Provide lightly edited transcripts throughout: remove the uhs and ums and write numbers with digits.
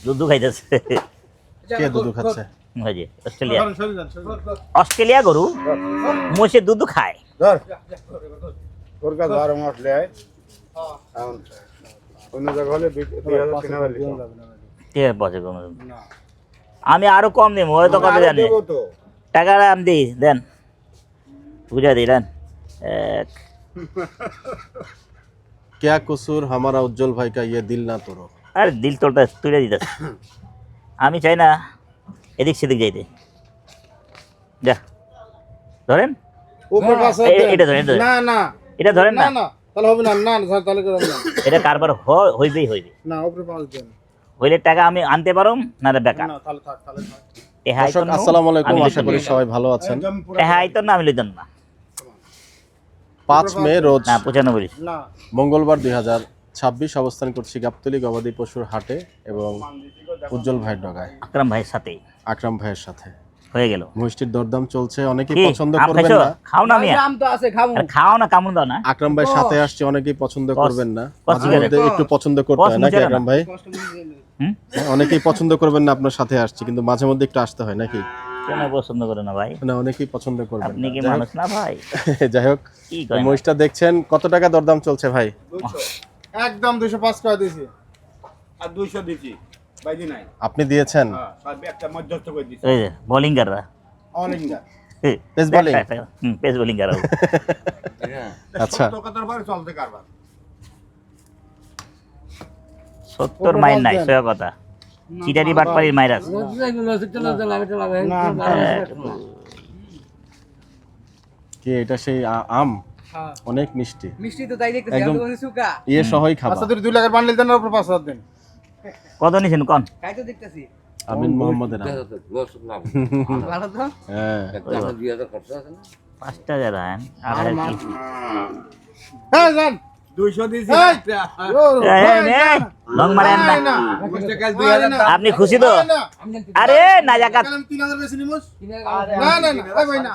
দুধ খাইতেছে কে দুধ খাচ্ছে? ওই যে অস্ট্রেলিয়া অস্ট্রেলিয়া গরু মোষে দুধ খায়। ধর তোর কাছে আর মশলে আয় অন্য জায়গা হলে 2000 ঠিক আছে বসে আমি আরো কম নেবো হয়তো কত জানি টাকাটা আমি দিই দেন বুঝা দিই দেন क्या कसूर हमारा उज्जवल भाई का ये दिल ना तोड़ो। আরে দিল তোলটা তুলে দিতে আমি চাই না এদিক সেদিক যাইতে যা ধরেন উপর পাশে এটা ধরেন না না এটা ধরেন না না না তাহলে হবে না না না তাহলে করে না এটা কারবার হইবেই হইবে না উপরে পাশ দেন হইলে টাকা আমি আনতে পারুম না বেকার না তাহলে থাক তাহলে থাক দর্শক আসসালামু আলাইকুম, আশা করি সবাই ভালো আছেন। তো না আমি লইতাম না 5 মে রোজ না 95 না মঙ্গলবার 2026 অবস্থান করছি গাবতলী গবাদি পশুর হাটে এবং উজ্জ্বল ভাইয়ের ডগায় আকরাম ভাইয়ের সাথে আকরাম ভাইয়ের সাথে হয়ে গেল। মহিষটির দরদাম চলছে, অনেকেই কি পছন্দ আম করবেন খাইছো? না। খাও না মিয়া আম তো আছে খাবো। আরে খাও না কামড় দাও না আকরাম ভাইয়ের সাথে আসছে, অনেকেই পছন্দ করবেন না। কষ্ট মাঝে করে। মধ্যে একটু পছন্দ করতে হয় কষ্ট নাকি করে না। আকরাম ভাই? হুম অনেকেই পছন্দ করবেন না আপনার সাথে আসছে, কিন্তু মাঝে মধ্যে একটু আসতে হয় নাকি? কেন পছন্দ করে না ভাই? না, অনেকেই পছন্দ করবেন আপনি না। কি যাই হোক- মানুষ না ভাই? যাই হোক, কি করেন? মহিষটা দেখছেন, কত টাকা দরদাম চলছে ভাই? 200 একদম 205 করে দিছি আর 200 দিছি বাইদি নাই আপনি দিয়েছেন? হ্যাঁ সব একটা মধ্যস্থ করে দিছি ওই যে বোলিংগাররা অলিঙ্গা পেস বোলিং? পেস বোলিংগাররা আচ্ছা। তো কত পরে চলতে কারবার 70 মাইল নাই সয় কথা চিটারি বাটপাড়ির মাইরাস কি এটা সেই আম? হ্যাঁ। অনেক মিষ্টি, মিষ্টি তো তাই দেখতেছি একদম। আমি তো বলছি সুকা ইয়ে সহই খাবা। আচ্ছা তুই 2 লাখের বান্ডেল দেন আর উপরে 5000 দেন কত নিছেন কোন? তাই তো দেখতেছি আমিন মোহাম্মদের আম। ভালো তো হ্যাঁ, 5000 আন আর কি হ্যাঁ জান 200 দিছি লং মারেন না না আপনি খুশি তো? আরে না জাকাত 3000 বেশি নিমুস না না না ওই ভাই না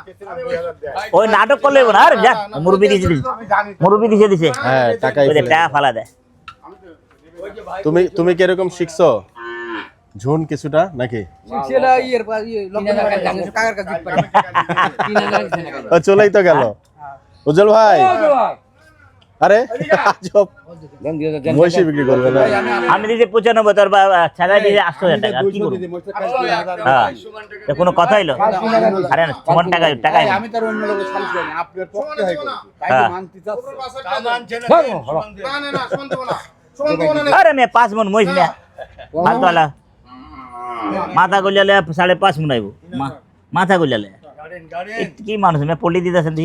ওই নাটক করলে না আর যা মুরবি দিছে মুরবি দিছে হ্যাঁ, টাকাই ওই যে ফেলে টাকা ফালা দেয় তুমি কি এরকম শিখছো ঝুন কিছুটা নাকি? ছিল ইয়ের পর ইয়ে লক্ষ্য কাকার কাছে পাই 3000 ও চলেই তো গেল উজ্জ্বল ভাই। আরে আজব, মহিষী বিক্রি করবে না? আমি দিছি 95 তোর ছাড়া দিছে 8000 টাকা কি করব? হ্যাঁ তো কোনো কথা হইলো আরে না সমান টাকা টাকাই আমি তার অন্য লোকের সালিশ করি না আপনার পক্ষে হয় করি তাই হ্যাঁ। মানতে চাচ্ছি না না না শুনতে না শুনতে না আরে মে 5 মন মইছ না হাতওয়ালা মাথা গলিয়ালে 5.5 মন আইবো মাথা গলিয়ালে কি মানুষ মে পল্লি দিতেছেন দি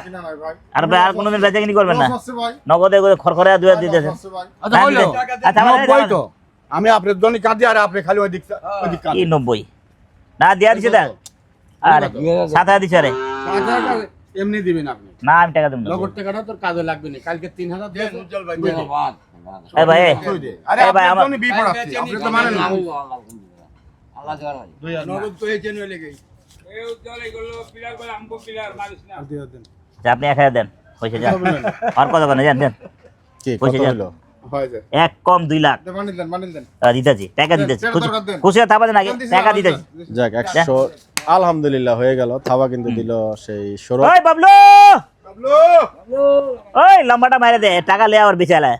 কিনা নাই ভাই আর ভাই আর কোনোদিন বেচাকিনি করবেন না আছে ভাই নগদে করে খরখরে দুয়া দিতেছেন আছে ভাই আচ্ছা হইলো আচ্ছা আমার 90 তো আমি আপনার জন্য কাঁদি আর আপনি খালি ওই দিক কি 90 না দিয়া দিছে দা আরে 7000 দিছে রে এমনি দিবেন আপনি না আমি টাকা দেব না নগদ টাকাটা তোর কাজে লাগবে না কালকে 3000 দেন উজ্জ্বল ভাই এই ভাই আরে এই ভাই আপনি আমার জন্য বি পড়াচ্ছি আপনি তো মানেন না আল্লাহ দেওয়ার ভাই নগদ তো এই জন্য লেগেই আপনি 1000 দেন হইছে যান আর কত কোন জান দেন কি কত পয়সা হলো? হয় যায় এক কম 2 লাখ মানেন দেন দিতেছি টাকা দিতেছি টাকা দরকার দেন। খুশি থাকবে না টাকা দিতেছি যাক 100 আলহামদুলিল্লাহ হয়ে গেল। থাবা কিন্তু দিল সেই সরব। ওই বাবলু বাবলু ওই লম্বাটা মাইরে দে টাকা লে আবার বিছালা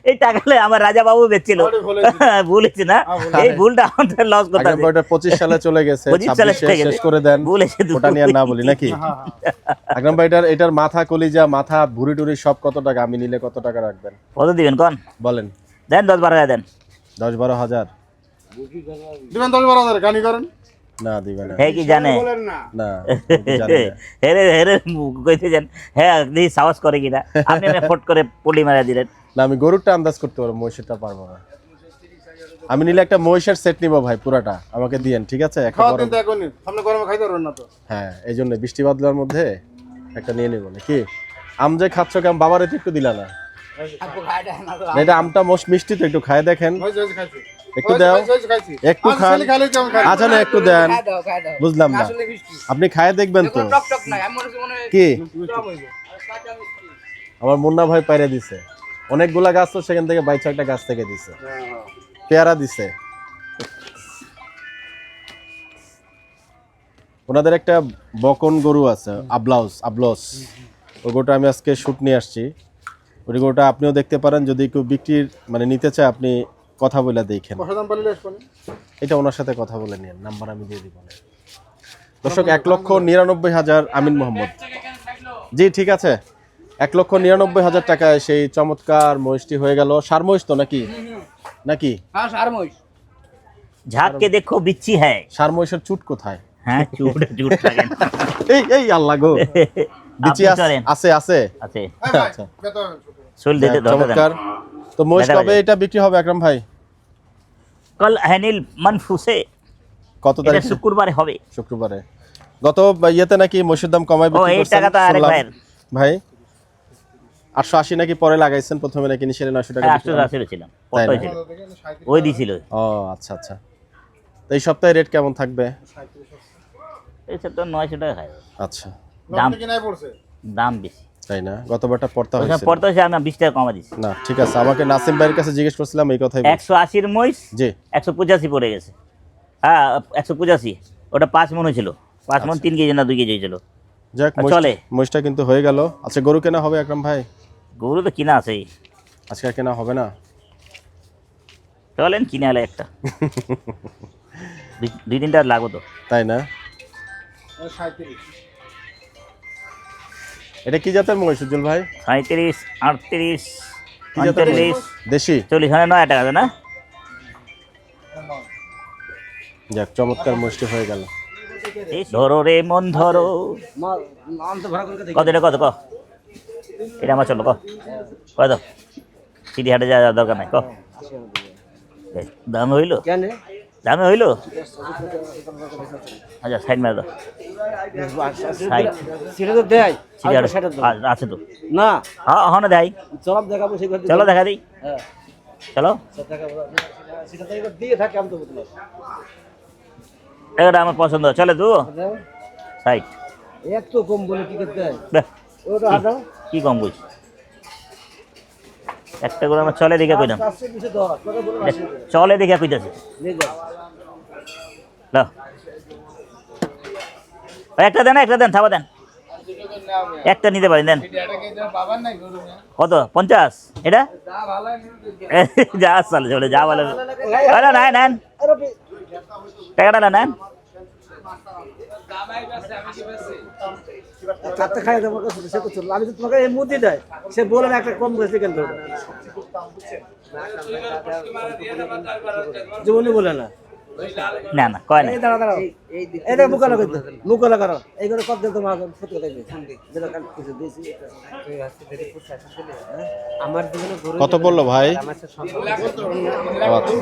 এই টাকা লে আমার রাজা বাবু বেচছিল ভুলেছি না এই ভুলটা আমাদের লস করতে আগের বইটা 25 সালে চলে গেছে, 25 সালে 26 শেষ করে দেন। ভুলেছে ওটা নিয়ে আর না বলি নাকি? আকরাম ভাই এটার মাথা কলিজা মাথা ভুড়ি টুরি সব কত টাকা? আমি নিলে কত টাকা রাখবেন কত দিবেন কোন বলেন? দেন 10-12 দেন 10-12 হাজার? দিবেন 10-12,000 গানি করেন না দিবে না। হে কি জানে বলেন না না জানি না। হেরে হেরে কইতে যান হ্যাঁ দেখি সাহস করে কিনা আপনি আমি ফট করে পলি মারা দিলেন না, আমি গরুরটা আন্দাজ করতে পারবো, মহিষেরটা পারবো না। আমি নিলে একটা মহিষের সেট নিব ভাই, পুরাটা আমাকে দিয়েন, ঠিক আছে? একটা খাওয়া বড়, দিন তো এখনই সামনে গরমে খাইতে পারবেন না তো হ্যাঁ এই জন্য বৃষ্টি বাদলার মধ্যে একটা নিয়ে নিব নাকি? আম যে খাচ্ছ কেমন বাবার একটু দিলা না? আপু খাইটা না তো না, এটা আমটা মোস্ট মিষ্টি তো, একটু খায় দেখেন। হইছে খাইছি একটু দাও, খাইছি একটু খান। খালি কেমন খাই আচ্ছা না একটু দেন, খাই দাও বুঝলাম না। আসলে মিষ্টি আপনি খায় দেখবেন তো। টক টক নাই আমি মনে হয় কি টক হইবো আমার মুন্না ভাই পাইরে দিছে, অনেকগুলা গাছ তো সেখান থেকে 22টা গাছ থেকে দিছে, পেয়ারা দিছে। ওনাদের একটা বকন গরু আছে, আবলস। ওই গরুটা আমি আজকে শুট নিয়ে আসছি। ওই গরুটা আপনিও দেখতে পারেন, যদি কেউ বিক্রির মানে নিতে চায় আপনি কথা বলে দেখেন। এটা ওনার সাথে কথা বলে নিন, নাম্বার আমি দিয়ে দিব। দর্শক 1,99,000 আমিন মোহাম্মদ। জি ঠিক আছে, 1,99,000 টাকায় সেই চমৎকার মহিষটি হয়ে গেল। সার মহিষ তো নাকি নাকি হ্যাঁ সার মহিষ। झाँक के देखो बिच्छी है। সার মহিষের চুট কোথায়? হ্যাঁ চুট চুট থাকে না। এই আল্লাহ গো, বিচি আপনি চলেন। আছে আছে আছে আচ্ছা সোল দিতে দরকার চমৎকার। তো মহিষ দেখা কবে যাবে। এটা বিক্রি হবে আকরাম ভাই? कल हैनिल मनफूसे কত এটা তারিখে? শুক্রবারে হবে। শুক্রবারে। গত ইয়েতে নাকি মহিষের দাম কমায় ও বিক্রি এই করছেন টাকা তো আরেক শুনলাম। ভাইয়ের। ভাই 880 নাকি পরে লাগাইছেন, প্রথমে নাকি নিচে 900 টাকা বিক্রি করেন। 880 ছিলাম তাই কত না? ছিল ওই দিছিল। ও আচ্ছা আচ্ছা। তো এই সপ্তাহে রেট কেমন থাকবে? এই সব তো 900 টাকা খায়। আচ্ছা দাম কিনায় পড়ছে দাম বেশি। তাই না? গতবারটা পড়তা ওইসব হয়েছে পড়তে হচ্ছে আমি 20 টাকা কমা দিছি। না, ঠিক আছে। আমাকে নাসিম ভাইয়ের কাছে জিজ্ঞেস করছিলাম এই কথাই। 180 এর মহিষ জি 185 পড়ে গেছে। হ্যাঁ 185, ওটা 5 মন ছিল, 5 মন 3 কেজি না 2 কেজি ছিল। যাক, আর চলে। মহিষটা কিন্তু হয়ে গেল। আচ্ছা গরু কেনা হবে আকরাম ভাই? গরু তো কিনা আছে, আজকে আর কেনা হবে না? চলেন কিনে আলে একটা। দুই তিনটা লাগবো তো। তাই না? 37 এটা কি জাতের মহিষ উজ্জ্বল ভাই? 37, 38, কি জাতের 39, মহিষ? দেশি? 40, মানে 9 টাকা আছে না? যাক, চমৎকার মহিষটি হয়ে গেল। এই ধরো রে মন ধরো। নাম তো ভাড়া করে দেখি। কত এটা কত ক? এটা আমার চলো কত? সিটি হাটে যাওয়ার দরকার নাই ক। এই, দাম হইলো? কেন দামে হইলো? আচ্ছা সাইড মার দাও। সাইড সেটা তো দেয় সিটি হাটে সেটা তো আছে তো। না হ্যাঁ হ্যাঁ দেয়। চলাপ দেখাবো সেই কথা চলো দেখা দিই। হ্যাঁ চলো সেটা তো এবার দিয়ে থাকে আমি তো বললাম এটা আমার পছন্দ, চলে তো সাইড। এত কম বলে কি করতে হয় বাহ, ওটা হাঁটাও কি কম বুঝ একটা করে আমার চলে দেখে কইলাম, 420 10 কথা বলে আসে চলে দেখে কইতাছে। নিয়ে যাও দাও একটা দেন, একটা দেন, থাবা দেন, একটা নিতে পারেন দেন। কত 50 এটা? যা চলে চলে যা ভালো নেন নেন টাকাটা নেন। চারটে খাই দেবো সে তো চললো আমি তো তোমাকে এই মুদি দেয় সে বলে না একটা কম করেছে কেন জীবনে বলে না না না কয় না। এই দাঁড়া দাঁড়াও এটা মুকালা করতে মুকালা করো এই করে কত দিন তোমার সত্যি কথা যেটা কাল কিছু দিয়েছি আমার জীবনে গরু কত বললো ভাই? ও আচ্ছা।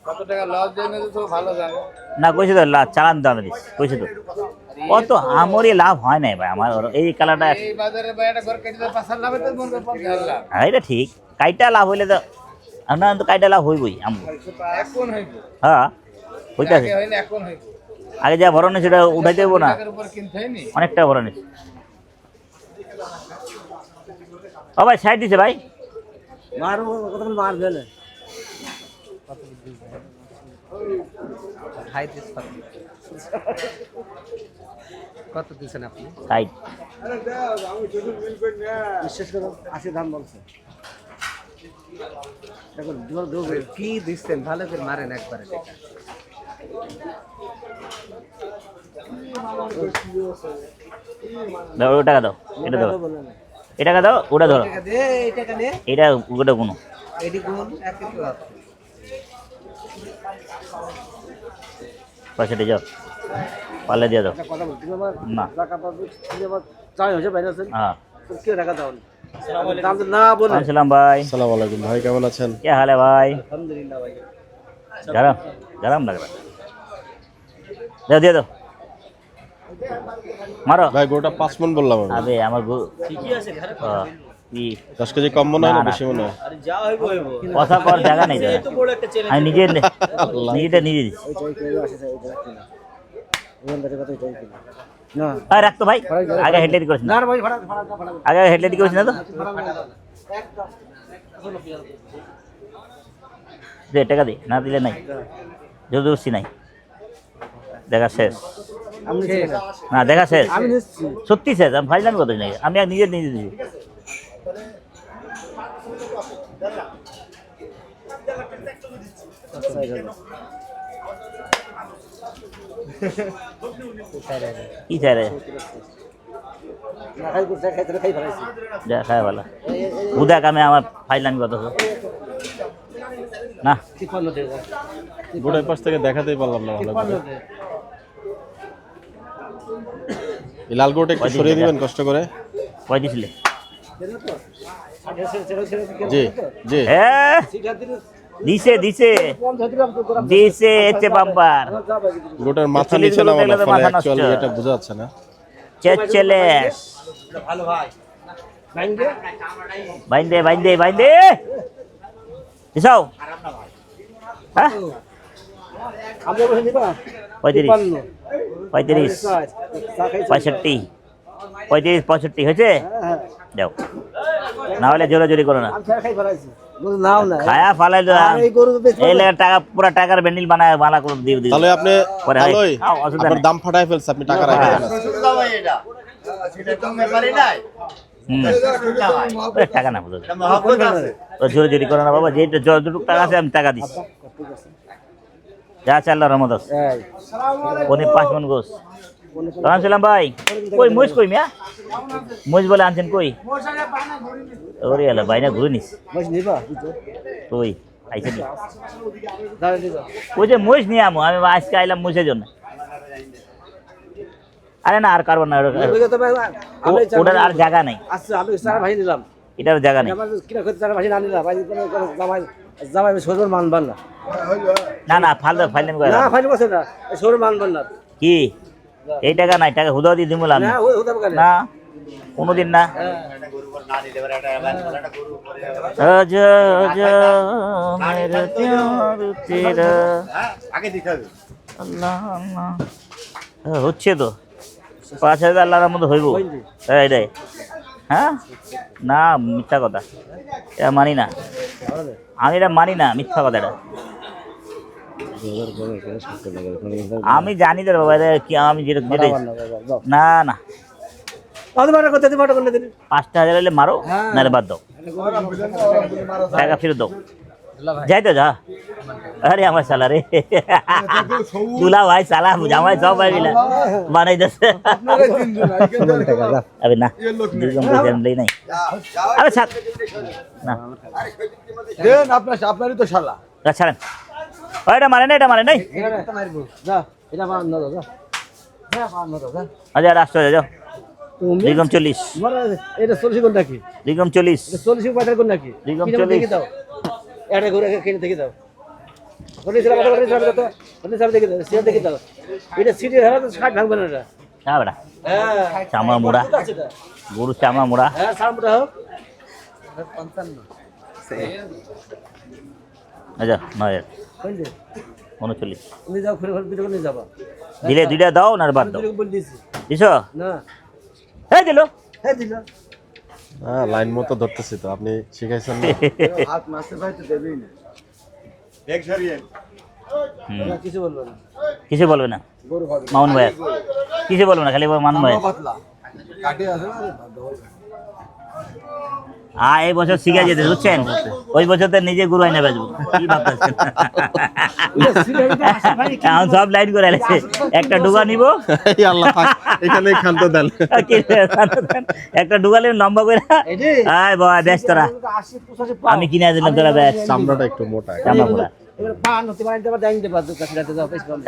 কত টাকা লস দেন তো ভালো জানো। না কইছে তো চালান দামে দিস কইছে তো। অত আমারই লাভ হয় নাই ভাই, আমার এই কালারটা। এই বাজারে ভাই একটা ঘর কেটে 5 লাখ তো মন করে 50 লাখ হ্যাঁ এটা ঠিক, কাইটা লাভ হইলে তো আপনার তো কাইটা লাভ হইবই। এখন হইব হ্যাঁ হইতাছে, আগে হইলে এখন হইব আগে যা ভরণ সেটা উঠাইতে হইব না, টাকার উপর কিনতে হয়নি অনেকটা ভরণ। ও ভাই সাইড দিছে ভাই। মারবো কত মার ফেলে কত দিচ্ছেন আপনি সাইড বিশ্বাস করো 80 দাম বলছে দেখো কি দিচ্ছেন ভালো করে মারেন একবারে দাও টাকা দাও, এটা দাও, এই টাকা দাও, ওটা ধরো, এই টাকা নে এটা ওটা কোনো এডি কোন এক কিছু আছে পয়সাটা যাও পাল্লে দিয়ে দাও। কথা বলতে আমার না টাকা পাবো তুমি আমার চাই হচ্ছে বাইরে আছেন हाँ তো কি টাকা দাও দাম তো না বলে अस्सलाम भाई, আসসালামু আলাইকুম ভাই, কেমন আছেন? क्या हाल है भाई? আলহামদুলিল্লাহ ভাই गरम गरम लग रहा है, दे दो मारो। ভাই গরুটা 5 মণ বললাম আমি। अबे আমার গো ঠিকই আছে ঘরে ই 10 কেজি কম মনে হয় না না, না। বেশি মনে হয়? আরে যা হইবো হইবো কথা কর জায়গা নেই এই তো বড় একটা চ্যালেঞ্জ আমি নিজেটা নিজে দিচ্ছি। ওইটাই কেউ আসে স্যার ওইটা রাখতে না ওখান থেকে কত ওইটাই কিনা না ভাই রাখতো ভাই, আগে হেডলাইট করিস না, না ভাই ভাড়া ভাড়া ভাড়া আগে হেডলাইট করিস না তো। একদম দে টাকা দে, না দিলে নাই, জোরদস্তি নাই, দেখা শেষ। আমি নিচ্ছি না। না দেখা শেষ, আমি নিচ্ছি সত্যি শেষ। আমি ফাইলাম কত নাকি, আমি এক নিজে নিজে দিচ্ছি। কি চাই রে, না খাই করছে খাইতে খাই ফেলাইছি যা খায় ভালো। উদা কামে আমার ফাইলাম কত না। 53 দে গোটার পাশ থেকে দেখাতেই পারলাম না ভালো করে। 53 দে এই লাল গোটা একটু সরিয়ে দিবেন কষ্ট করে। কয় দিছিলে? জি জি। হ্যাঁ দিছে দিছে দিছে, এতে বাম্পার গোটার মাথা নিচে না, দেখলে তো মাথা নষ্ট। অ্যাকচুয়ালি এটা বোঝা যাচ্ছে না। চেচেলেস ভালো ভাই ভাঙ্গে বাইন্দে বাইন্দে বাইন্দে দিছাও। হ্যাঁ আমরা বসে নিবা 35 35 চা খাইছি 65 35 65 হয়েছে? হ্যাঁ যাও, না হলে জোরাজোরি করো না। আমি চা খাই ফেলাইছি বল নাও না খায়া ফালাই দাও। আর এই গরু বেচবো এই লেগে টাকা পুরো টাকার ব্যান্ডিল বানায় মালা করে দিয়ে দিও। তাহলে আপনি পরে হয়। ভালোই আও, অসুবিধা আপনার নেই। দাম ফাটায় ফেলছে, আপনি টাকা রাখে দেন। হুম। ওরে টাকা না বুঝো, ও জোরাজোরি করো না বাবা, যেটা যতটুকু টাকা আছে আমি টাকা দিচ্ছি। যা চাল্লা রহমদাস এই পনে 5 মন গোস। সালাম সালাম ভাই, কই মুজ কই মিয়া? মুজ বলে আনছেন কই? ওরে আলা ভাই না ঘুরে নিস বস নিবা কই আইছেন? দাঁড়া দিবা ওই যে মুজ নিয়ে আমো, আমি আজকে আইলাম মুজের জন্য। আরে না আর কারবার না, ওইটা তো ভাই আমি ওটার আর জায়গা নাই, আচ্ছা আমি সারা ভাই নিলাম এটার জায়গা নেই। আমার কিনা করতে সারা ভাই না নিলাম ভাই জামাই জামাই সরর মানবার না না না ফালতু ফাইলেন করে না ভাই বসে না সরর মানবার না কি এই টাকা নাই, টাকা হুদাও দিয়ে দিমুল আমি। না ওই হতে পারে না কোনোদিন না। আজা আজা মেরে প্যার তেরা আল্লাহ আল্লাহ। হচ্ছে তো 5,000 আল্লাহর মধ্যে হইব এটাই। হ্যাঁ না মিথ্যা কথা, এটা মানি না আমি, এটা মানি না, মিথ্যা কথা এটা। আমি জানি তো বাবা, এটা কি আমি যেটা যেটাই না না। অতবার করতে দিবা করলে দিন 5,000 হলে মারো, নাহলে বাদ দাও, টাকা ফেরত দাও। যাই তো যা। আরে আমার সালা রে, দুলা ভাই সালা জামাই সব ভাই মিলা বানাই দিচ্ছে। আবে না দুর্গম বলতে নাই, আরে ছাড় না দেন আপনারই তো শালা। ছাড়েন। এটা মানে না, এটা মানে নাই। এটা মারবো যা এটা মান না যা হ্যাঁ মান না যা আচ্ছা রাষ্ট্র যাও। তুমি দিগম 40 মারা এটা 40 কোন নাকি দিগম 40 এটা 40 পাতার কোন নাকি দিগম কিনে 40 দেখি দাও এটা ঘুরে কিনে দেখি দাও কোন ইসলাম কোন ইসলাম তো কোন ইসলাম দেখি দাও সিয়া দেখি দাও এটা সিডি হারা তো 60 ভাঙবে না এটা না বেটা, হ্যাঁ চামড়া মোড়া গরু, চামড়া মোড়া। হ্যাঁ সামটা হোক 55 আচ্ছা 9,000 কোন যে 39 তুমি যাও ঘুরে ঘুরে ভিডিও নিয়ে যাবা দিলে দুইটা দাও না বাদ দাও। বল দিছি দিছো? না এই দিলো। হ্যাঁ দিলা হ্যাঁ লাইন মতো ধরতেছি তো, আপনি শিখাইছেন না। হাত মাসে ভাই তো দেবেই না। এক সরিয়ে হুম, কিছু বলবো না কিছু বলবে না গরু খাবে মামুন ভাই, কিছু বলবে না, খালি মামুন ভাই। পাতলা কাটে আছে না এই বছর শিখে যেতে বুঝছেন, ওই বছর তো নিজে গুরু আইনা বেচবো। কি ভাবতেছেন? এখন সব লাইন করে আলেছে, একটা ডুগা নিব, এই আল্লাহ পাক, এখানেই খান্ত দেন। একটা ডুগালে লম্বা করে আয় বাবা বেশ তোরা, 80 85 আমি কিনে দিলাম তোরা বেশ। চামড়াটা একটু মোটা। চামড়া মোড়া। এবার পান হতে পারে দেবা ডাইং দেবা কাছে রাতে যাও বেশ ভালো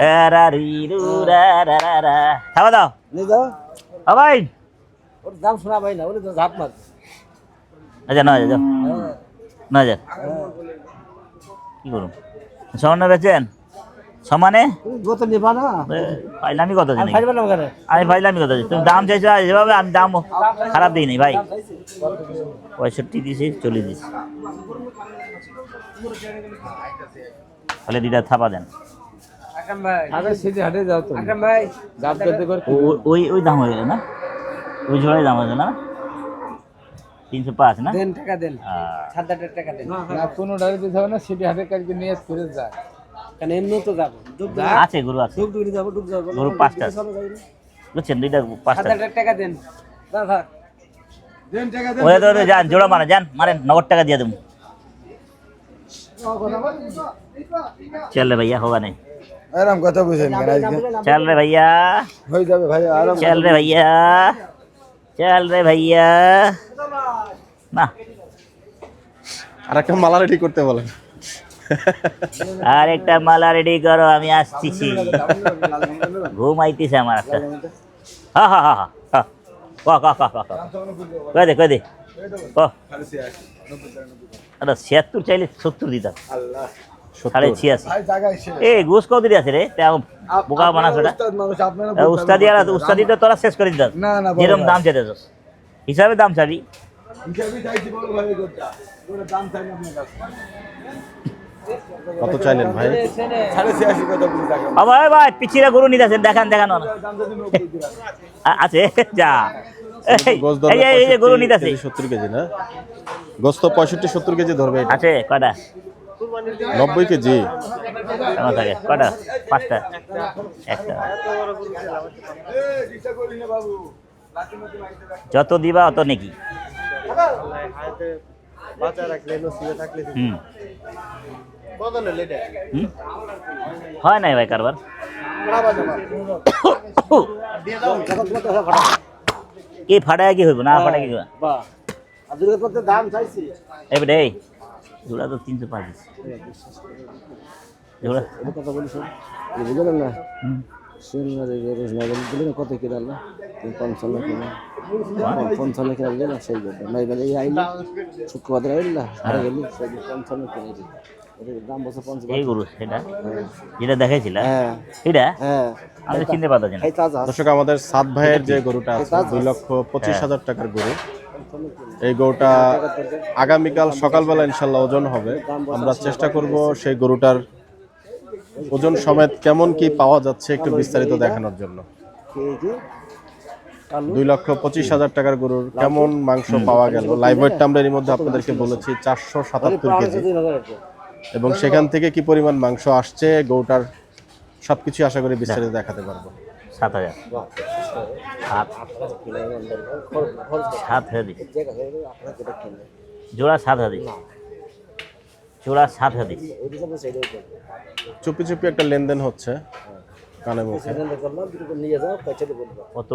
খাওয়া দাও নিয়ে যাও ভাই। ওর দাম শোনা ভাই না ওরে তো ঝাপ মার আচ্ছা 9,000 যাও, 9,000 কি করুন? সমান বেচেন সমানে যত নিবা না ফাইলামি কত জানি, ফাইবা না ওখানে আমি ফাইলামি কত তুমি দাম চাইছো যেভাবে, আমি দাম খারাপ দিই নি ভাই। 65 দিছি, 40 দিছি, তাহলে দুইটা থাপা দেন। আকরাম ভাই আগে সিধে হাটে যাও তো আকরাম ভাই দাম করতে করে ওই দাম হয়ে গেল না, ওই জোড়াই দাম হয়েছে না, 305 না? দেন টাকা দেন, আহ, 7,000 টাকা দেন। না কোনোটারে দিতে হবে না, সিটি হাটের কাছে নিয়ে করে যায়। কেন এমনি তো যাবো, আছে গরু আছে, ডুব যাবো। গরু 5টা আছে। বুঝছেন, 2টা 5টা। 7,000 টাকা দেন, দাদা। দেন টাকা দেন। ওরে তো যান, জোড়া মারেন, যান মারেন, নগদ টাকা দিয়ে দেবো। चल रे भैया, होगा नहीं। আরাম কথা বুঝেন কেন আজকে? चल रे भैया, হয়ে যাবে ভাই, আরাম। चल रे भैया, चल रे भैया। না, আর একটা মালা রেডি করতে বলেন। আর একটা মালা রেডি করো, আমি আসতেছি। ঘুম আইতেছে আমার একটা। হ্যাঁ হ্যাঁ হ্যাঁ হ্যাঁ, কয়ে দে কয়ে দে। আরে 76 চাইলে 70 দিতাম। 86.5। ভাই জায়গায় সে এ ঘুষ কত দিয়ে আছে রে? বোকা বানাস ওটা। উস্তাদ মানুষ, আপনারা উস্তাদি আর উস্তাদি তো তোরা শেষ করে দিতাম। না, না, বড় যেরকম ভাই। দাম চেতে হিসাবে দাম চাবি। হিসাবই চাইছি বড় ভাই, গোটা গোটা দাম চাই না আপনার কাছে। কত চাইলেন ভাই? 86 কথা বলি টাকা। ভাই ভাই, পিছিয়ে গরু নিতে আছেন, দেখান দেখানো না। দাম যদি 90 দিলাম। আছে যা। গোস্ত এই যে- এই যে গরু নিতে আছে 70 কেজি না? গোস্ত 65-70 কেজি ধরবে এটা। আছে কয়টা? 90 কেজি। কেমন থাকে কয়টা? 5টা, একটা। চিন্তা করি না বাবু, লাঠি মতো মাইতে রাখ। যত দিবা অত নাকি। হুম হুম, হয় নাই ভাই কারবার। কি ফাটায় কি হইব না, ফাটায় কি হইব? বাহ, আজকে কত দাম চাইছি? এবারে এই জোড়া তো 305 দিছি। জোড়া এটা কথা বলিস বুঝলেন না? হুম। কত কিনা না 55 কিনা 55 কিনা দিলে না সেই কথা নাই বলে আইলি শুক্রবার আইলা আর গেলি সেই 55 কিনা দিই এর দাম বসে 55। এই গরু সেটা যেটা দেখাইছিল, হ্যাঁ এটা হ্যাঁ, আমি চিনতে পারতাম না। এই তাজা দর্শক, আমাদের সাত ভাইয়ের যে গরুটা আছে 2,25,000 টাকার গরু, এই গরুটা আগামীকাল সকালবেলা ইনশাল্লাহ ওজন হবে। আমরা চেষ্টা করব সেই গরুটার ওজন সমেত কেমন কি পাওয়া যাচ্ছে একটু বিস্তারিত দেখানোর জন্য। কি 2,25,000 টাকার গরুর কেমন মাংস পাওয়া গেল। লাইভ ওয়েটটা আমরা এর মধ্যে আপনাদেরকে বলেছি 477 কেজি, এবং সেখান থেকে কি পরিমাণ মাংস আসছে গরুটার সবকিছু আশা করি বিস্তারিত দেখাতে পারবো। 7000 7,000 দিছি। জোড়া 7,000 দিছি। জোড়া 7,000 দিছি। চুপি চুপি একটা লেনদেন হচ্ছে কানে মুখে। নিয়ে যাও পয়সা দেবো কত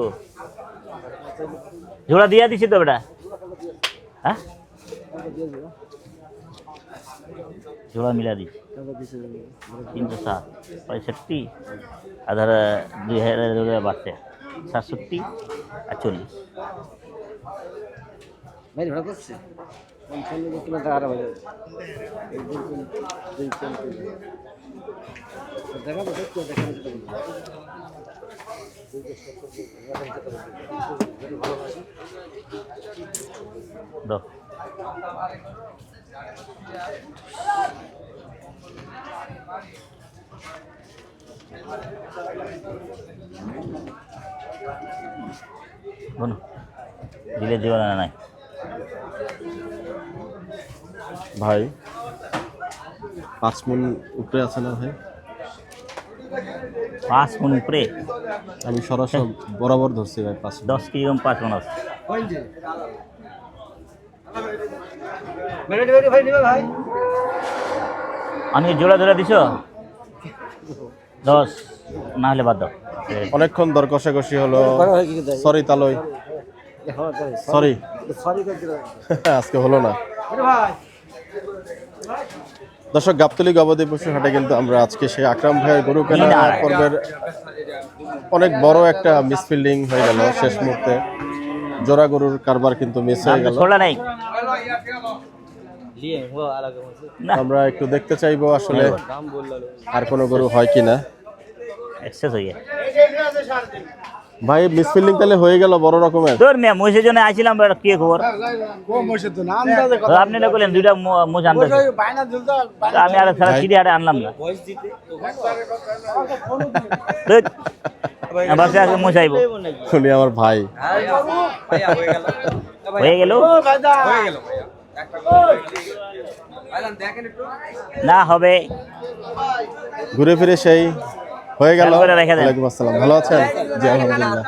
জোড়া দিয়া দিছি তো বেটা? হ্যাঁ, জোড়া মিলা দিছি 307 65 আর ধর 2000 বাড়ছে 67 আর 40। ভাই ভাড়া করছে 55 কিলো টাকা আর বাজে দেখা তো দেখতে দেখা দো বনো দিলে দিবা না নাই ভাই 5 মণ উপরে আছে না ভাই? 5 মণ উপরে আমি সরাসরি বরাবর ধরছি ভাই 5 10 কেজি কম 5 মণ আছে। ভাই নিবে ভাই আমি জোড়া ধরে দিছো 10 না হলে বাদ দাও। অনেকক্ষণ দর কষাকষি হলো। সরি তালই, সরি সরি করে দিলাম আজকে হলো না। ভাই দর্শক, গাবতলী গবাদি পশু হাটে কিন্তু আমরা আজকে সেই আকরাম ভাইয়ের গরু কেনা পর্বের অনেক বড় একটা মিসফিল্ডিং হয়ে গেল। শেষ মুহূর্তে জোড়া গরুর কারবার কিন্তু মিস হয়ে গেল। ছোড়া নাই না, আমরা একটু দেখতে চাইবো আসলে আর কোনো গরু হয় কিনা। এক্সেস হয়ে গেছে। ভাই মিসফিল্ডিং তাহলে হয়ে গেল বড় রকমের। তোর মেয়ে মহিষের জন্য আসছিলাম, কি খবর? তো আপনি না বললেন দুইটা মোষ আনতে, আমি আর সারা সিঁড়ি হাটে আনলাম না। ধুৎ, বাসায় আজকে মোষ আইব। উনি আমার ভাই। হয়ে গেল না হবে, ঘুরে ফিরে সেই হয়ে গেল। ভালো করে রেখে দেন। ওয়ালাইকুম আসসালাম, ভালো আছেন? জি আলহামদুলিল্লাহ।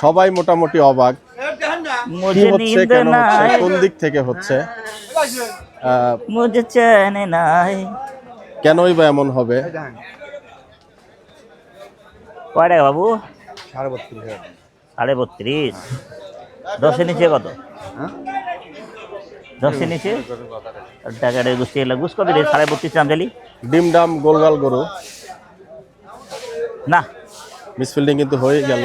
সবাই মোটামুটি অবাক কি মুঝে হচ্ছে, নীंद কেন হচ্ছে, নাই, কোন দিক থেকে হচ্ছে, মুঝে চैन নাই। কেনই বা এমন হবে। কয় টাকা বাবু? 32.5। 10-এর নিচে কত? 10-এর নিচে টাকাটা গুছতে গেলে গুছ কত রে? 32.5 দাম চালি ডিম ডাম গোলগাল গরু। না। মিসফিল্ডিং কিন্তু হয়ে গেল।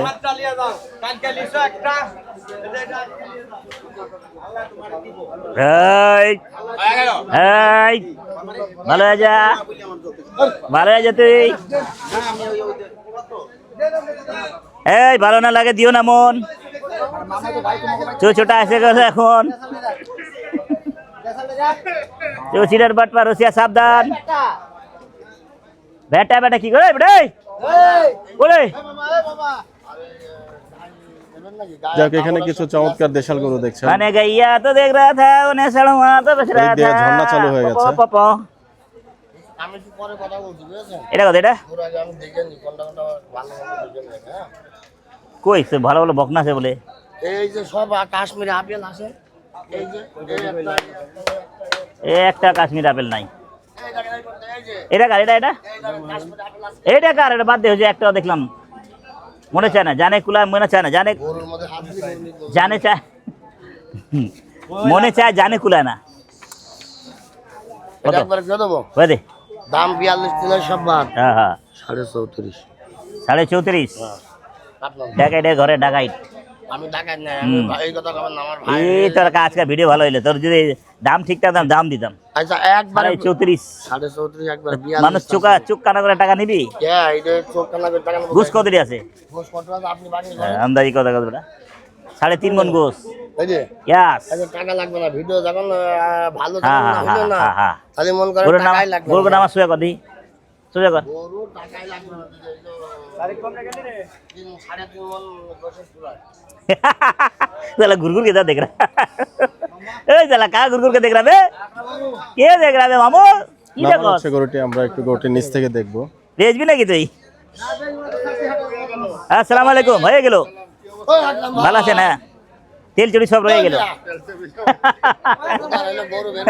এই এই ভালো আছা, ভালো আছা তুই? এই ভালো না লাগে দিও না মন, ছোটা এসে গেছে এখন। চিটার বাটপা রসিয়া সাবধান। বেটা বেটা কি করে বেটা বলে? যাক, এখানে কিছু চমৎকার দেশাল গরু দেখছেন। मैंने गैया तो देख रहा था, उन्हें सड़वा तो बेच रहा ওদিক দিয়ে था। ঝর্ণা চালু হয়ে গেছে। পপ আমি একটু পরে কথা বলছি, বুঝেছেন? এটা কত? এটা ওর আগে আমি দেখে নি কোনটা কোনটা ভালো দেখে নি, হ্যাঁ? কই সে ভালো ভালো বকনা আছে বলে? এই যে সব কাশ্মীরি আপেল আছে, এই যে একটা কাশ্মীর আপেল নাই। এই যে এটা কার? এটা এটা কাশ্মীরি আপেল আছে। এটা কার? এটা বাদ দিয়ে হচ্ছে একটা দেখলাম, মনে চায় না, জানে কুলায় মনে চায় না, জানে গরুর মধ্যে হাত দিয়ে জানে চায়, মনে চায় জানে কুলায় না। কত একবার দিয়ে দেবো, হয়ে দে? দাম 42 দিনের সব বাদ, হ্যাঁ হ্যাঁ 34.5। 34.5 আপনার ডাকাইট ঘরে ডাকাইট। আমি টাকা নেই, আমি এই কথা কবেন না, আমার ভাই। এই তোর আজকে ভিডিও ভালো হইলে তোর যদি দাম ঠিকঠাক দাম দিতাম। আচ্ছা একবার 34.5 34.5 একবার মানুষ 42। চোখ কানা করে টাকা নিবি? হ্যাঁ, এই যে চোখ কানা করে টাকা নেবো। ঘুষ কত দিয়ে আছে? ঘুষ কত আছে আপনি বাড়ি আন্দাজি কত কতটা? 3.5 মন ঘুষ। এই যে ইয়াস। আচ্ছা টাকা লাগবে না, ভিডিও যখন ভালো হ্যাঁ যখন না হ্যাঁ হলো না, হ্যাঁ হ্যাঁ। তাহলে মন করে গরুর নাম টাকাই লাগবে গরুর না। নাম সোজা কর দি, সোজা কর। গরু টাকাই লাগবে না, তারিখ কম রেখে রে 3.5 মন গোশের পুরা। साला गुरगुर के देख रहा ए साला कहाँ गुरगुर के देख रहा बे? के देख रहा बे मामू? কি নামান দেখো? হচ্ছে গরুটি, আমরা একটু গরুটির নিচ থেকে দেখবো। বেচবি নাকি তুই? আসসালামু আলাইকুম। হয়ে গেল? ভালো আছে না? তেল চুরি সব রয়ে গেল। গরু বের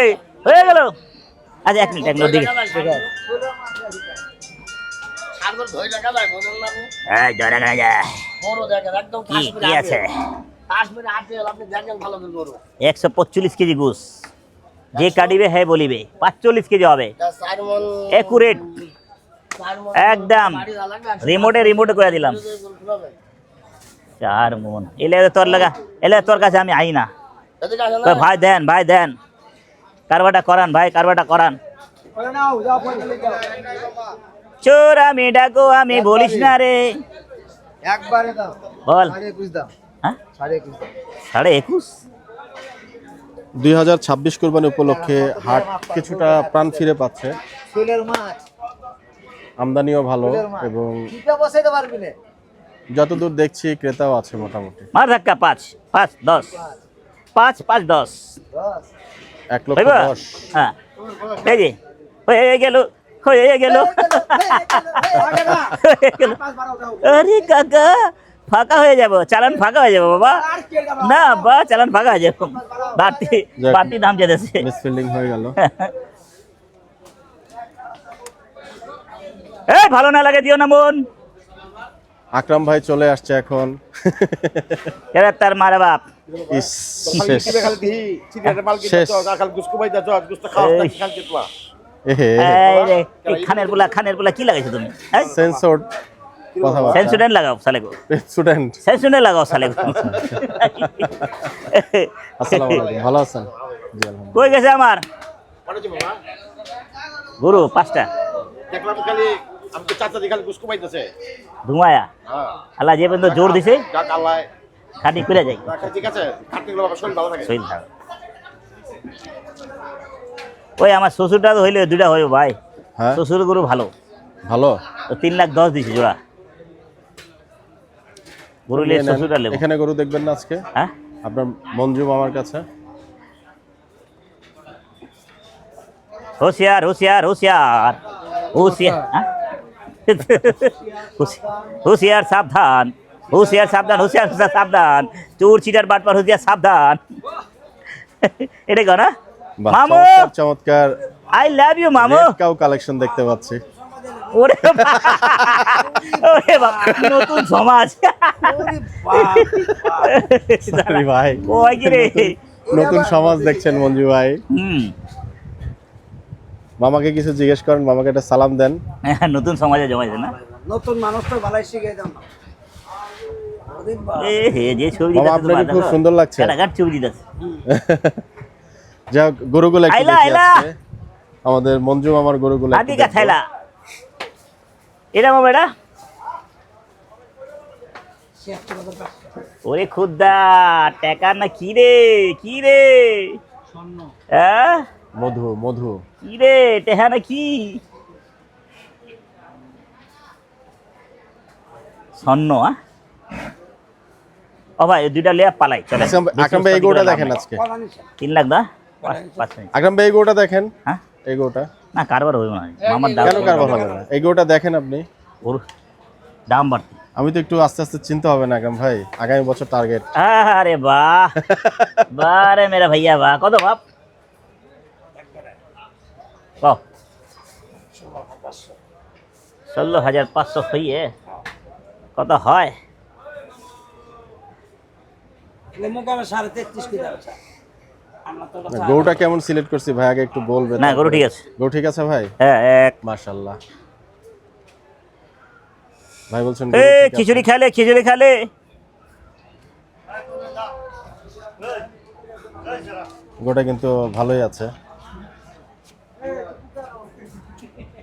এই, হয়ে গেল? আচ্ছা এক মিনিট দিকে। সাগর ধই টাকা ভাই বলেন না আপনি। এই জরা গা যা। গরু দেখেন একদম কি কি আছে? কাশ্মীরি আপেল, আপনি দেখেন ভালো করে গরু। 145 কেজি গোস। যে কাটিবে হ্যাঁ বলিবে 45 কেজি হবে। 4 মন একুরেট 4 মন একদম বাড়ি লাগবে। রিমোটে করে দিলাম। 4 মন এলে তোর লাগা, এলে তোর কাছে আমি আই না। এদিকে আসেন তো না। ভাই দেন কারবাটা করান ভাই, কারবাটা করান। চোর আমি ডাকো আমি বলিস না রে। একবারে দাও বল 21 দাও, হ্যাঁ 21 দাও। 21.5। 2026 কোরবানি উপলক্ষে হাট কিছুটা প্রাণ ফিরে পাচ্ছে, ফুলের মাছ আমদানিও ভালো এবং কিটা বসাইতে পারবি না। যতদূর দেখছি ক্রেতাও আছে মোটামুটি। মার ধাক্কা 5 5 10 5 5 10 1,10,000। হ্যাঁ এই যে হয়ে গেল হয়ে গেল। আরে কাকা ফাঁকা হয়ে যাব, চালান ফাঁকা হয়ে যাবো বাবা। না বা চালান ফাঁকা হয়ে যাবো, বাড়তি দাম যেতেছে। মিসফিল্ডিং হয়ে গেল। এই ভালো না লাগে দিও না মন। আকরাম ভাই চলে আসছে এখন। এরা তার মারা বাপ। ইস, শেষ। শেষ। এহে, এই রে, এই খানের পোলা কি লাগাইছো তুমি? সেন্সর কথাবার্তা। সেন্সুডেন্ট লাগাও সালেগো, স্টুডেন্ট। সেন্সুডেন্ট লাগাও সালেগো। আসসালামু আলাইকুম, ভালো আছেন? জি আলহামদুলিল্লাহ। কই গেছে আমার গরু? 5টা। দেখলাম খালি আমি তো চাচা দিখাল গুসকো পাইতেছে ধুমায়া হ্যাঁ আল্লাহ যে পর্যন্ত জোর দিছে যাক আল্লাহ খাটি করে যাই রাখা ঠিক আছে খাটনি গুলো বাবা শরীর ভালো থাকে শরীর থাক ওই আমার শ্বশুরটা তো হইলে দুইটা হইব ভাই হ্যাঁ শ্বশুর গরু ভালো ভালো তো 3,10,000 দিছি জোড়া গরু লিয়ে শ্বশুরটা লেবো এখানে গরু দেখবেন না আজকে হ্যাঁ আপনার মঞ্জু মামার কাছে होशियार होशियार होशियार होशियार हाँ? होशियार सावधान होशियार सावधान होशियार सावधान चोर चीटर बाट पर होशियार सावधान এটা কো না বাহ, মামু চমৎকার চমৎকার আই লাভ ইউ মামু রেড কাউ কালেকশন দেখতে পাচ্ছি ওরে ওরে বাবা নতুন সমাজ সরি ভাই ওই কি রে নতুন সমাজ দেখছেন মঞ্জু ভাই মামাকে কিছু জিজ্ঞেস করেন মামাকে একটা সালাম দেন নতুন সমাজে জমাইছে না নতুন মানুষ তো ভালাই শিখে দাও না এ হে যে ছবি মামা আপনাকে খুব সুন্দর লাগছে কাটাকাট ছবি দিতেছে যা হোক, গরুগুলো একটু আইলা, দেখি আইলা। আজকে। আমাদের মঞ্জু মামার গরুগুলো একটু আদিকা দেখবো। থাইলা এটা মামা এটা ওরে খুদ্দা টাকা না কি রে হ্যাঁ মধু মধু কি রে টেহা না কি স্বর্ণ ও ভাই ওই দুইটা লিয়া পালাই চলে আকরাম ভাই এই গরুটা দেখেন আজকে 3 লাখ দা 5 মিনিট আকরাম ভাই এই গরুটা দেখেন হ্যাঁ এই গরুটা না কারবার হইব না মামার দাম কেন কারবার হবে না এই গরুটা দেখেন আপনি ওর দাম বাড়তি আমি তো একটু আস্তে আস্তে চিনতে হবে না আকরাম ভাই আগামী বছর টার্গেট আরে বাহ বাহ রে মেরা ভাইয়া বাহ কত বাপ কত 16,500 হইয়ে কত হয় মোকামে 33.5 কি দাও গরুটা কেমন সিলেক্ট করছি ভাই আগে একটু বলবেন না গরু ঠিক আছে গরু ঠিক আছে ভাই হ্যাঁ এক মাশাআল্লাহ ভাই বলছেন এ গরু ঠিক আছে। খিচুড়ি খেলে গরুটা কিন্তু ভালোই আছে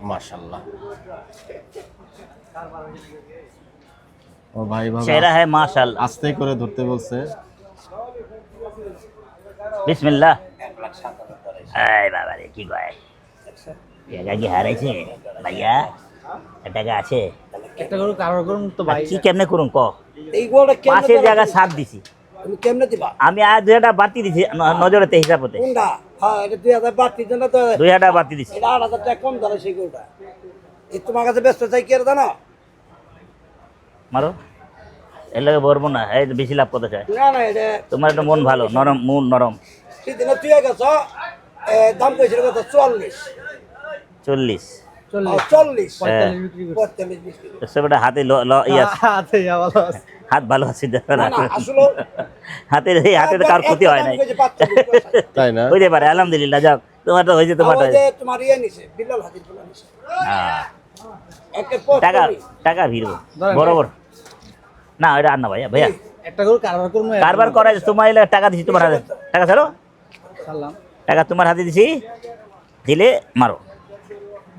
মাশাআল্লাহ ও ভাই বাবা চেহারা হ্যাঁ মাশাআল্লাহ আস্তে করে ধরতে বলছে বিসমিল্লাহ এই বাবা রে কি কয় টাকা কি হারাইছে ভাইয়া টাকা আছে একটা গরু কারোর করুন তো ভাই কি কেমনে করুন ক এই গরুটা কেমনে পাশের জায়গা সাত দিছি তুমি কেমনে দিবা আমি আর 2,000 বাড়তি দিছি নজরেতে হিসাবতে কোনটা হ্যাঁ এটা 2000 বাড়তির জন্য তো 2,000 বাড়তি দিছি এটা 8000 টাকা কম ধরে সেই গরুটা এই তোমার কাছে ব্যস্ত চাই কি আর জানো মারো এর লাগে বলবো না এই তো বেশি লাভ করতে চায় না না এটা তোমার একটা মন ভালো নরম মন নরম সেদিন তুই গেছ দাম কইছিল কত 40 40 40 হ্যাঁ। 45 বিক্রি তো সেটা হাতে ইয়া হাত ভালো আছে না না আসলে হাতে তো কার ক্ষতি হয় নাই তাই না হইতে পারে আলহামদুলিল্লাহ যাক তোমার তো হয়েছে তোমারটা হয়েছে। তোমার ইয়ে নিছে বিল্লাল হাজির বলা নিছে হ্যাঁ। একটা পথ টাকা ভিড়বো বরাবর না এটা আর না ভাইয়া ভাইয়া একটা গরু কারবার করব কারবার করাই তোমার এলে টাকা দিছি তোমার হাতে টাকা ছাড়ো সালাম টাকা তোমার হাতে দিছি দিলে মারো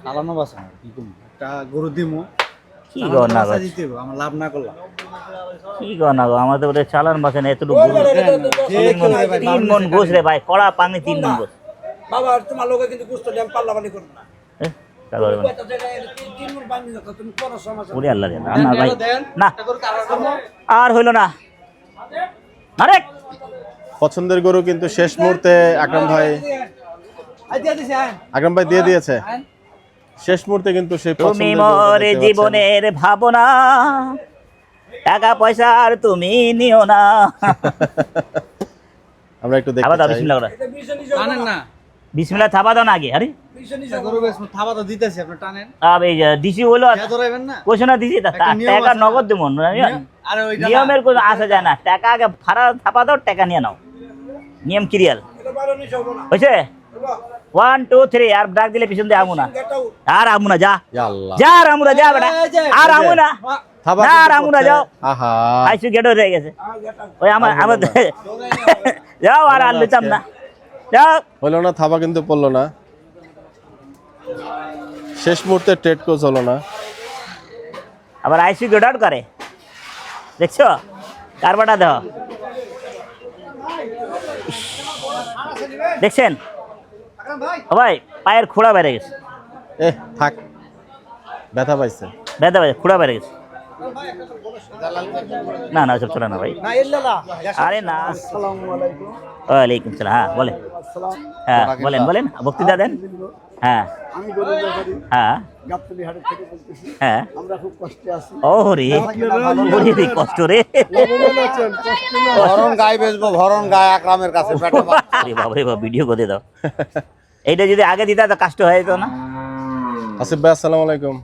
সালানো বাসা কি করব একটা গরু দিমু কি গো না গো দিতে হবে আমার লাভ না করলাম কি গো না গো আমাদের ওটা চালান বাসে না এতটুকু গরু। 3 মন গোস রে ভাই কড়া পানি 3 মন গোস বাবা তোমার লোকে কিন্তু গুস্ত আমি পাল্লাবানি করব না তারপর কয়টা জায়গায় 3 মন বানি দাও তুমি কোন সমস্যা ওরে আল্লাহ রে না ভাই না আর হইলো না আরে পছন্দের গরু কিন্তু শেষ মুহূর্তে আকরাম ভাই আকরাম ভাই দিয়ে দিয়েছে শেষ মুহূর্তে কিন্তু সেই তুমি পছন্দের গরুটা মোরে দেখতে পাচ্ছেন। জীবনের ভাবনা টাকা পয়সা আর তুমি নিও না আমরা একটু দেখতে থাবা দাও চাই বিসমিল্লাহ করে টানেন না বিসমিল্লাহ থাবা দাও না আগে আরে গরু বেশ থাবা তো দিতেছি আপনি টানেন আবে দিছি হলো কে ধরাইবেন না কোশনা দিছি একটা নিয়ম টাকা আছে নগদ দেবো আরে ওইটা নিয়মের কোনো আসা যায় না টাকা আগে ভাড়া থাপা দাও টাকা নিয়ে নাও নিয়ম ক্রিয়াল হয়েছে 1 2 3 আর ডাক দিলে পিছন দিয়ে আমু না আর আমু না যা ইয়া আল্লাহ যা আর আমু না যা বেটা আর আমু না থাবা না, কিন্তু আর আমু না, করছে। যাও। আহা আইসু গেট হয়ে গেছে ওই আমার যাও আর আর লইতাম না যাও হলো না থাবা কিন্তু পড়লো না শেষ মুহূর্তে ট্রেড কোচ হলো না আবার আইসি গোডাউন করে, দেখছো কারবাটা দেহ, দেখছেন ও ভাই পায়ের খোড়া বেড়ে গেছে, এ থাক, ব্যথা পাইছে। ব্যথা পাইছে, খোড়া বেড়ে গেছে। না না ওসব ছোট না ভাই, আরে না। ওয়ালাইকুম সালাম, হ্যাঁ বলেন, হ্যাঁ বলেন বলেন, বক্তৃতা দেন। হ্যাঁ আমি গরুর ব্যাপারী হ্যাঁ গাবতলী হাটের থেকে বলতেছি। হ্যাঁ, আমরা খুব কষ্টে আছি। ওরে ওরে রে, কষ্ট রে। ভরণ গায়ে বেচবো, ভরণ গায়ে আকরামের কাছে পেটে আরে বাবা রে বাবা, ভিডিও করে দাও। এইটা যদি আগে দিতা তো কষ্ট হয়ে যেত না। আসিফ ভাই আসসালামু আলাইকুম।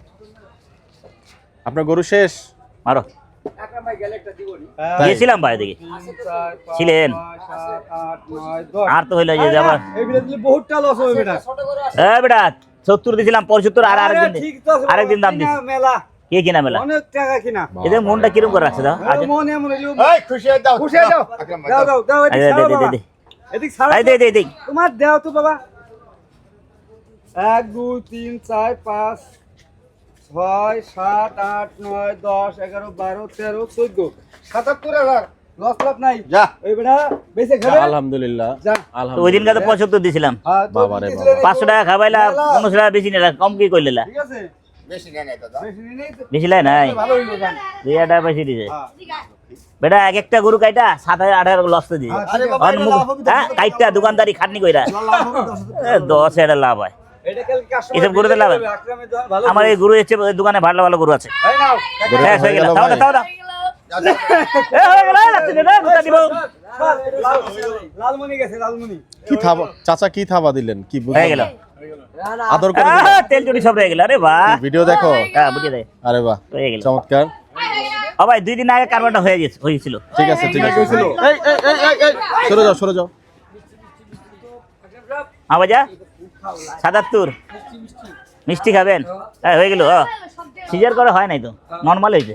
আপনার গরু শেষ? মারো, আকরাম ভাই গেলে একটা জীবনী। গিয়েছিলাম ভাই দেখি, ছিলেন আর তো হইলো যে যাবার। এই বিলে দিলে বহুতটা লস হবে বেটা। এ বেটা 70 দিছিলাম, 75 আর আরেকদিন দাম দিছি। মেলা কে কিনা মেলা, অনেক টাকা কিনা। এদের মনটা কিরম করে রাখছে দাও। আচ্ছা মন এমন হইলো। এই খুশি হয়ে দাও, খুশি হয়ে যাও। দাও দাও দাও, এদিক দে ছাড়ো দে বাবা। দে, এদিক ছাড়ো। আই দে দে দে। তোমার দাও তো বাবা। 1 2 3 4 5 6 7 8 9 10 11 12 13 14 77,000 লস লাভ নাই। যা। এই বেটা বেঁচে খাবে। আলহামদুলিল্লাহ, যা। তো ওই আলহামদুলিল্লাহ। দিনকে তো 75 দিছিলাম, হ্যাঁ, তো বাবা রে দিছিলে রে। 500 টাকা খাবাইলা, 15 টাকা বেশি নিলা, কম কি কইলেলা? ঠিক আছে। বেশি নেই নাই দাদা। বেশি নেই তো। বেশি লাই নাই, ভালো হইলো জান। 2000 টাকা বেশি দিছে। হ্যাঁ। বেটা এক একটা গরু কাইটা 7,000 8,000 লস তো দিছে। আরে বাবা, আর মুখ হ্যাঁ কাইটা দোকানদারি খাটনি কইরা লাভ হবে 10,000 10 টাকা লাভ হয়। এটা কাল কাস্টমার এসব গরুতে লাভ হয়? আকরামে ভালো। আমার এই গরু এসে ওই দোকানে ভালো ভালো গরু আছে। এই নাও। গরুটা শেষ হয়ে হয়ে গেল, গেল তাও ভাই। দাও, তাও দাও। এ হয়ে গেল, রাত্রি না গুতা দিব। লালমনি গেছে লালমনি। কি থাবা চাচা, কি থাবা দিলেন? কি হয়ে বুঝলাম গেল, না। আদর করে দিলেন? তেল চুরি সব রয়ে গেল। আরে বাহ, ভিডিও দেখো। হ্যাঁ বুঝে দেয়, আরে বাহ, হয়ে গেল। চমৎকার। ও ভাই 2 দিন আগে কারবারটা হয়েছিল। ঠিক আছে ঠিক আছে। এই এই এই এই এই, সরে যাও সরে যাও। হ্যাঁ বাজা 77 মিষ্টি খাবেন? হ্যাঁ হয়ে গেল। সিজার করা হয় নাই তো, নর্মাল হয়েছে।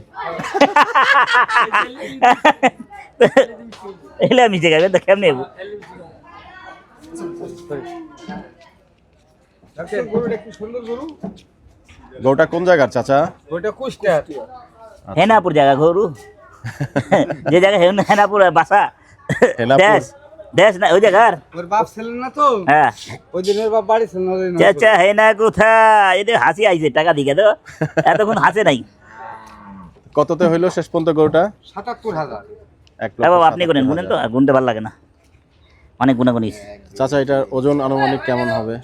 এলে মিষ্টি খাবেন তো কেমনি হবো? গরুটা কি সুন্দর গরু। গরুটা কোন জায়গার চাচা? ওটা কুষ্টিয়া। হেনাপুর জায়গা গরু, যে জায়গায় হেনাপুর বাসা, হেনাপুর? দেশ দেশ না ওই জায়গার। ওর বাপ ছিলেন না তো, হ্যাঁ ওই দিনের বাপ বাড়ি ছিলেন না। চাচা হেনা কোথায়? এদের হাসি আইছে টাকা দিকে তো, এতক্ষণ হাসে নাই। কততে হইলো শেষ পর্যন্ত গরুটা? 77,000। 1 হ্যাঁ বাবা লক্ষ আপনি গুনেন, গুনেন তো, আর গুনতে ভালো লাগে না, অনেক গুনাগুনি। চাচা এটার ওজন আনুমানিক কেমন হবে?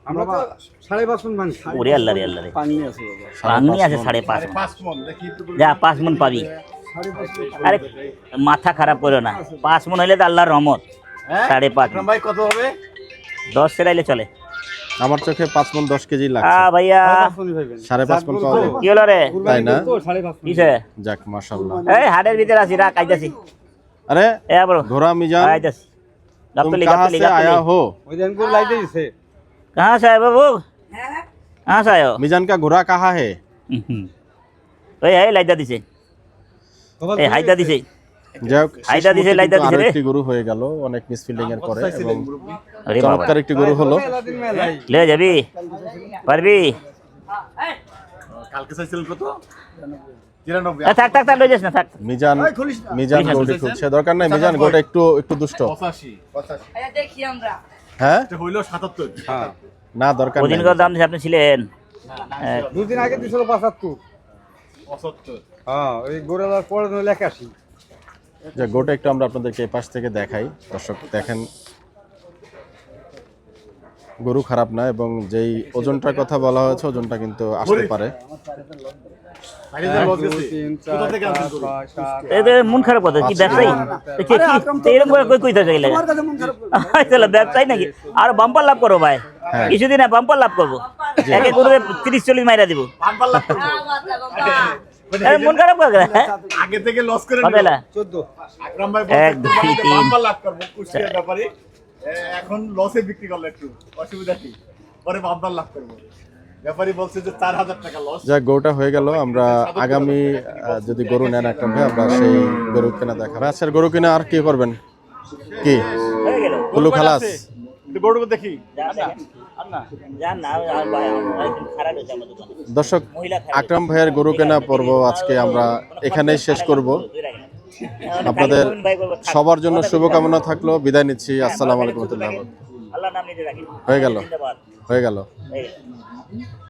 আমরা তো 5.5 মান খাই। ওরে আল্লাহ রে আল্লাহ রে, পানি আছে বাবা। পাংনি আছে 5.5 মণ। 5 মণ দেখি তো। যা 5 মণ পাবি। 5.5 আরে মাথা খারাপ করো না, 5 মণ হইলে তো আল্লাহর রহমত। 5.5 আকরাম ভাই কত হবে? 10 সেরাইলে চলে। আমার চোখে 5 মণ 10 কেজি লাগছে। ভাইয়া 5.5 মণ পাওয়া যায়? কি হলো রে? তাই না? 5.5 কিসে? যাক মাশাআল্লাহ। এই হাটের ভিতরে আছি, রাখ আইতাছি। अरे এ বড় घोड़ा मिजान, আইতাছি। तुम গাবতলি कहाँ গাবতলি से आया গাবতলি। हो? ওই দিন গরু লাইতে দিছে। कहाँ से आए बाबू? कहाँ से आए हो? मिजान का घोड़ा कहाँ है? ওই এই লাইদা দিছে, এই হাইদা দিছে। যাই হোক, আইদা দিছে, লাইদা দিছে আরো রে। একটি গরু হয়ে গেল, অনেক মিসফিল্ডিং এর পরে এবং আরে বাবা, চমৎকার একটি গরু হলো। মেলা দিন মেলাই। লে যাবি? পারবি? কালকে চাইছিলেন কত? 93। থাক থাক থাক, লই যাস না, থাক। মিজান মিজান গরুটি খুঁজছে, দরকার নাই মিজান, গরুটা একটু একটু দুষ্ট। 85 হ্যাঁ এটা হইলো 77। হ্যাঁ। না দরকার ওদিন নাই। কত দাম দিছে আপনি ছিলেন? দুদিন আগে দিছিল 75। 75। হ্যাঁ, ওই গরুলার পরে হলো 81। যে গরুটা একটু আমরা আপনাদেরকে এই পাশ থেকে দেখাই, দর্শক দেখেন। গরু খারাপ না এবং যেই ওজনটার কথা বলা হয়েছে ওজনটা কিন্তু আসতে পারে। আইডিয়া লস গেছে। কোথা থেকে আনছেন গরু? এতে মন খারাপ কথা কি ব্যবসায়ী? এরকম করে কই কইতে গেলে চলো ব্যবসায়ী নাকি? আর বাম্পার লাভ করো ভাই, হ্যাঁ। কিছুদিন বাম্পার লাভ করবো, একে করে 30-40 মাইরা দিব। বাম্পার লাভ করবো। মন খারাপ করে আগে থেকে লস করে কত নিল। এলা? 14। আকরাম ভাই 1 2 বলতে 3 বাম্পার লাভ করবো কুষ্টিয়ার ব্যাপারে। এখন লসে বিক্রি করলো, একটু অসুবিধা কি? পরে বাম্পার লাভ করবো। ব্যাপারী বলছে যে 4000 টাকা লস। যাক গরুটা হয়ে গেল। আমরা আগামী যদি গরু নেন একটা ভাই, আমরা সেই গরু কেনা দেখাবো। আচ্ছা গরু কিনা আর কি করবেন? কি হয়ে গেল। কুলু খালাস? একটু গরুটা দেখি যান দেখেন। যান না ভাই একদম খারাপ হয়েছে আমার দোকানে দর্শক, মহিলা খারাপ আকরাম ভাইয়ের গরু কেনা পর্ব আজকে আমরা এখানেই শেষ করব। আপনাদের সবার জন্য শুভকামনা থাকলো, বিদায় নিচ্ছি। আসসালামু আলাইকুম রহমতুল্লাহ। আল্লাহ নাম নিতে রাখেন হয়ে গেল, জিন্দাবাদ হয়ে গেল। হয়ে গেল।